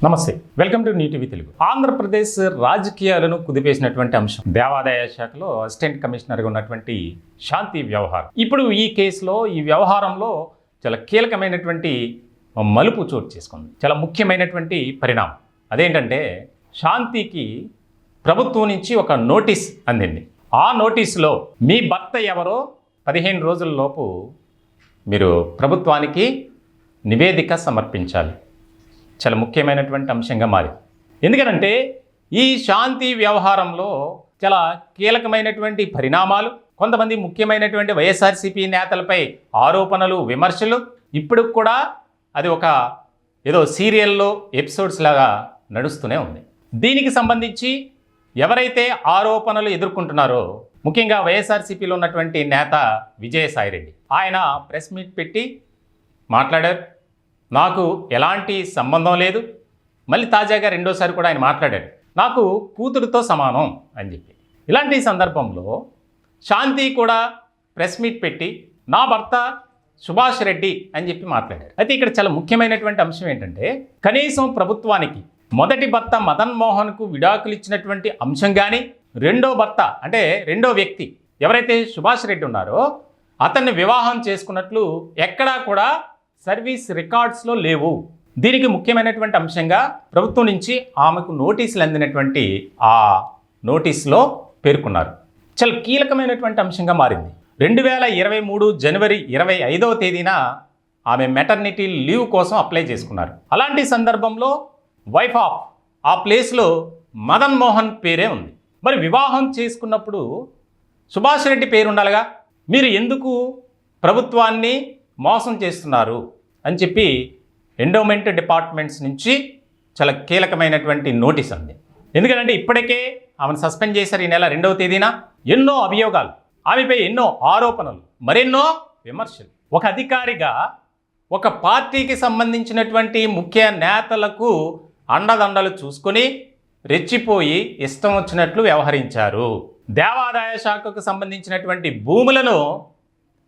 నమస్తే, welcome to New TV Telugu. Andhra Pradesh రాజకీయాలను కుదిపేసినటువంటి అంశం దేవాదాయ శాఖలో అసిస్టెంట్ కమిషనర్గా ఉన్నటువంటి శాంతి వ్యవహారం. ఇప్పుడు ఈ కేసులో ఈ వ్యవహారంలో చాలా కీలకమైనటువంటి మలుపు చోటు చేసుకుంది. చాలా ముఖ్యమైనటువంటి పరిణామం అదేంటంటే శాంతికి ప్రభుత్వం నుంచి ఒక నోటీస్ అందింది. ఆ నోటీసులో మీ భర్త ఎవరో 15 రోజుల లోపు మీరు ప్రభుత్వానికి నివేదిక సమర్పించాలి. చాలా ముఖ్యమైనటువంటి అంశంగా మారింది. ఎందుకనంటే ఈ శాంతి వ్యవహారంలో చాలా కీలకమైనటువంటి పరిణామాలు, కొంతమంది ముఖ్యమైనటువంటి వైఎస్ఆర్సీపీ నేతలపై ఆరోపణలు, విమర్శలు ఇప్పుడు కూడా అది ఒక ఏదో సీరియల్లో ఎపిసోడ్స్ లాగా నడుస్తూనే ఉంది. దీనికి సంబంధించి ఎవరైతే ఆరోపణలు ఎదుర్కొంటున్నారో ముఖ్యంగా వైఎస్ఆర్సీపీలో ఉన్నటువంటి నేత విజయసాయిరెడ్డి, ఆయన ప్రెస్ మీట్ పెట్టి మాట్లాడారు. నాకు ఎలాంటి సంబంధం లేదు. మళ్ళీ తాజాగా రెండోసారి కూడా ఆయన మాట్లాడాడు, నాకు కూతురుతో సమానం అని చెప్పి. ఇలాంటి సందర్భంలో శాంతి కూడా ప్రెస్ మీట్ పెట్టి నా భర్త సుభాష్ రెడ్డి అని చెప్పి మాట్లాడారు. అయితే ఇక్కడ చాలా ముఖ్యమైనటువంటి అంశం ఏంటంటే కనీసం ప్రభుత్వానికి మొదటి భర్త మదన్ మోహన్కు విడాకులు ఇచ్చినటువంటి అంశం కానీ, రెండో భర్త అంటే రెండో వ్యక్తి ఎవరైతే సుభాష్ రెడ్డి ఉన్నారో అతన్ని వివాహం చేసుకున్నట్లు ఎక్కడా కూడా సర్వీస్ రికార్డ్స్లో లేవు. దీనికి ముఖ్యమైనటువంటి అంశంగా ప్రభుత్వం నుంచి ఆమెకు నోటీసులు అందినటువంటి ఆ నోటీసులో పేర్కొన్నారు. చాలా కీలకమైనటువంటి అంశంగా మారింది. 2023 జనవరి 25వ తేదీన ఆమె మెటర్నిటీ లీవ్ కోసం అప్లై చేసుకున్నారు. అలాంటి సందర్భంలో వైఫ్ ఆఫ్ ఆ ప్లేస్లో మదన్ మోహన్ పేరే ఉంది. మరి వివాహం చేసుకున్నప్పుడు సుభాష్ రెడ్డి పేరు ఉండాలిగా. మీరు ఎందుకు ప్రభుత్వాన్ని మోసం చేస్తున్నారు అని చెప్పి ఎండోమెంట్ డిపార్ట్మెంట్స్ నుంచి చాలా కీలకమైనటువంటి నోటీస్ అంది. ఎందుకంటే ఇప్పటికే ఆమెను సస్పెండ్ చేశారు ఈ నెల 2వ తేదీన. ఎన్నో అభియోగాలు, ఆమెపై ఎన్నో ఆరోపణలు, మరెన్నో విమర్శలు. ఒక అధికారిగా ఒక పార్టీకి సంబంధించినటువంటి ముఖ్య నేతలకు అండదండలు చూసుకొని రెచ్చిపోయి ఇష్టం వచ్చినట్లు వ్యవహరించారు. దేవాదాయ శాఖకు సంబంధించినటువంటి భూములను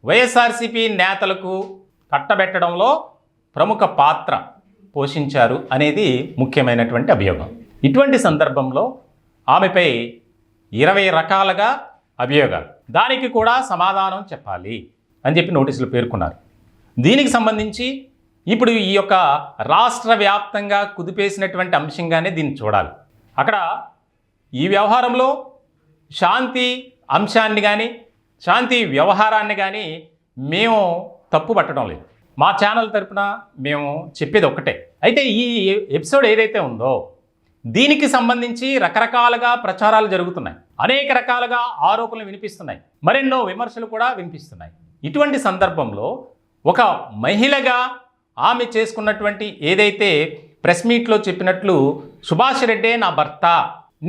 వైఎస్ఆర్సీపీ నేతలకు కట్టబెట్టడంలో ప్రముఖ పాత్ర పోషించారు అనేది ముఖ్యమైనటువంటి అభియోగం. ఇటువంటి సందర్భంలో ఆమెపై 20 రకాలుగా అభియోగాలు, దానికి కూడా సమాధానం చెప్పాలి అని చెప్పి నోటీసులు పేర్కొన్నారు. దీనికి సంబంధించి ఇప్పుడు ఈ యొక్క రాష్ట్ర వ్యాప్తంగా కుదిపేసినటువంటి అంశంగానే దీన్ని చూడాలి. అక్కడ ఈ వ్యవహారంలో శాంతి అంశాన్ని కానీ శాంతి వ్యవహారాన్ని కానీ మేము తప్పు పట్టడం లేదు. మా ఛానల్ తరపున మేము చెప్పేది ఒక్కటే. అయితే ఈ ఎపిసోడ్ ఏదైతే ఉందో దీనికి సంబంధించి రకరకాలుగా ప్రచారాలు జరుగుతున్నాయి, అనేక రకాలుగా ఆరోపణలు వినిపిస్తున్నాయి, మరెన్నో విమర్శలు కూడా వినిపిస్తున్నాయి. ఇటువంటి సందర్భంలో ఒక మహిళగా ఆమె చేసుకున్నటువంటి ఏదైతే ప్రెస్ మీట్లో చెప్పినట్లు సుభాష్ రెడ్డే నా భర్త,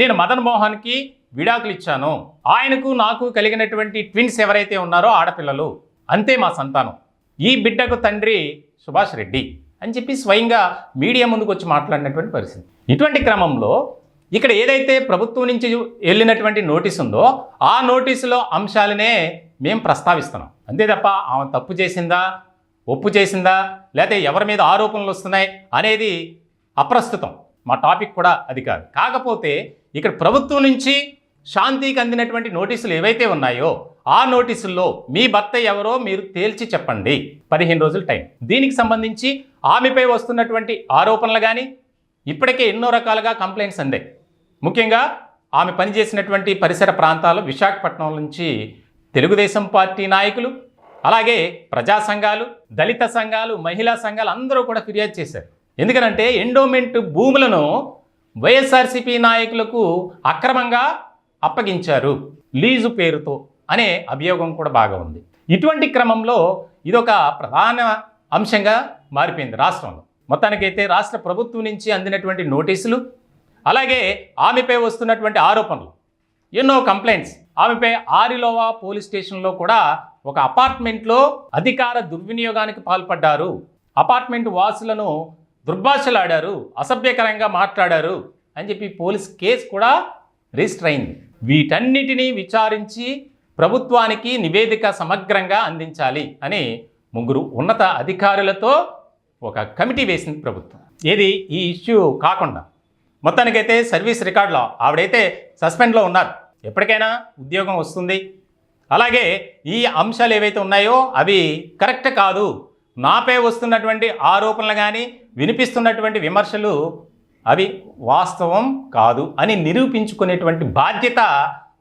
నేను మదన్ మోహన్కి విడాకులు ఇచ్చాను, ఆయనకు నాకు కలిగినటువంటి ట్విన్స్ ఎవరైతే ఉన్నారో ఆడపిల్లలు, అంతే మా సంతానం, ఈ బిడ్డకు తండ్రి సుభాష్ రెడ్డి అని చెప్పి స్వయంగా మీడియా ముందుకు వచ్చి మాట్లాడినటువంటి పరిస్థితి. ఇటువంటి క్రమంలో ఇక్కడ ఏదైతే ప్రభుత్వం నుంచి వెళ్ళినటువంటి నోటీసు ఉందో ఆ నోటీసులో అంశాలనే మేము ప్రస్తావిస్తున్నాం. అంతే తప్ప ఆమె తప్పు చేసిందా, ఒప్పు చేసిందా, లేకపోతే ఎవరి మీద ఆరోపణలు వస్తున్నాయి అనేది అప్రస్తుతం. మా టాపిక్ కూడా అది కాదు. కాకపోతే ఇక్కడ ప్రభుత్వం నుంచి శాంతికి అందినటువంటి నోటీసులు ఏవైతే ఉన్నాయో ఆ నోటీసుల్లో మీ భర్త ఎవరో మీరు తేల్చి చెప్పండి. 15 రోజుల టైం. దీనికి సంబంధించి ఆమెపై వస్తున్నటువంటి ఆరోపణలు కానీ ఇప్పటికే ఎన్నో రకాలుగా కంప్లైంట్స్ అందాయి. ముఖ్యంగా ఆమె పనిచేసినటువంటి పరిసర ప్రాంతాలు విశాఖపట్నం నుంచి తెలుగుదేశం పార్టీ నాయకులు, అలాగే ప్రజా సంఘాలు, దళిత సంఘాలు, మహిళా సంఘాలు అందరూ కూడా ఫిర్యాదు చేశారు. ఎందుకనంటే ఎండోమెంట్ భూములను వైఎస్ఆర్సీపీ నాయకులకు అక్రమంగా అప్పగించారు లీజు పేరుతో అనే అభియోగం కూడా బాగా ఉంది. ఇటువంటి క్రమంలో ఇదొక ప్రధాన అంశంగా మారిపోయింది రాష్ట్రంలో. మొత్తానికైతే రాష్ట్ర ప్రభుత్వం నుంచి అందినటువంటి నోటీసులు, అలాగే ఆమెపై వస్తున్నటువంటి ఆరోపణలు, ఎన్నో కంప్లైంట్స్. ఆమెపై ఆరిలోవా పోలీస్ స్టేషన్లో కూడా ఒక అపార్ట్మెంట్లో అధికార దుర్వినియోగానికి పాల్పడ్డారు, అపార్ట్మెంట్ వాసులను దుర్భాషలాడారు, అసభ్యకరంగా మాట్లాడారు అని చెప్పి పోలీస్ కేసు కూడా రిజిస్టర్ అయింది. వీటన్నిటినీ విచారించి ప్రభుత్వానికి నివేదిక సమగ్రంగా అందించాలి అని 3 ఉన్నత అధికారులతో ఒక కమిటీ వేసింది ప్రభుత్వం. ఏది ఈ ఇష్యూ కాకుండా మొత్తానికైతే సర్వీస్ రికార్డులో ఆవిడైతే సస్పెండ్లో ఉన్నారు. ఎప్పటికైనా ఉద్యోగం వస్తుంది. అలాగే ఈ అంశాలు ఏవైతే ఉన్నాయో అవి కరెక్ట్ కాదు, నాపై వస్తున్నటువంటి ఆరోపణలు కానీ వినిపిస్తున్నటువంటి విమర్శలు అవి వాస్తవం కాదు అని నిరూపించుకునేటువంటి బాధ్యత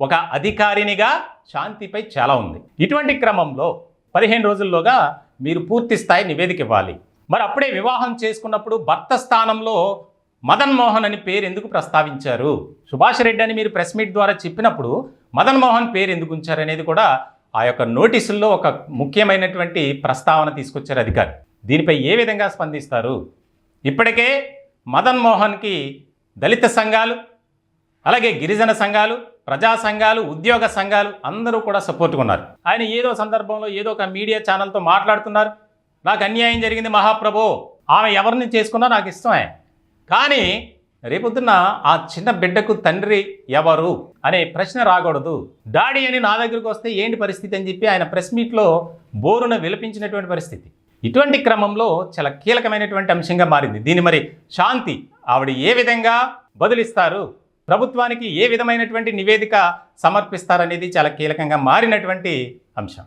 ఒక అధికారినిగా శాంతిపై చాలా ఉంది. ఇటువంటి క్రమంలో 15 రోజుల్లోగా మీరు పూర్తి స్థాయి నివేదిక ఇవ్వాలి. మరి అప్పుడే వివాహం చేసుకున్నప్పుడు భర్త స్థానంలో మదన్ మోహన్ అని పేరు ఎందుకు ప్రస్తావించారు? సుభాష్ రెడ్డి అని మీరు ప్రెస్ మీట్ ద్వారా చెప్పినప్పుడు మదన్ మోహన్ పేరు ఎందుకు ఉంచారు అనేది కూడా ఆ యొక్క నోటీసుల్లో ఒక ముఖ్యమైనటువంటి ప్రస్తావన తీసుకొచ్చారు అధికారి. దీనిపై ఏ విధంగా స్పందిస్తారు? ఇప్పటికే మదన్ మోహన్కి దళిత సంఘాలు, అలాగే గిరిజన సంఘాలు, ప్రజా సంఘాలు, ఉద్యోగ సంఘాలు అందరూ కూడా సపోర్ట్గా ఉన్నారు. ఆయన ఏదో సందర్భంలో ఏదో ఒక మీడియా ఛానల్తో మాట్లాడుతున్నారు, నాకు అన్యాయం జరిగింది మహాప్రభు, ఆమె ఎవరిని చేసుకున్నా నాకు ఇష్టమే, కానీ రేపొద్దున ఆ చిన్న బిడ్డకు తండ్రి ఎవరు అనే ప్రశ్న రాకూడదు. డాడీ అని నా దగ్గరకు వస్తే ఏంటి పరిస్థితి అని చెప్పి ఆయన ప్రెస్ మీట్లో బోరున విలపించినటువంటి పరిస్థితి. ఇటువంటి క్రమంలో చాలా కీలకమైనటువంటి అంశంగా మారింది. దీన్ని మరి శాంతి ఆవిడ ఏ విధంగా బదులిస్తారు, ప్రభుత్వానికి ఏ విధమైనటువంటి నివేదిక సమర్పిస్తారనేది చాలా కీలకంగా మారినటువంటి అంశం.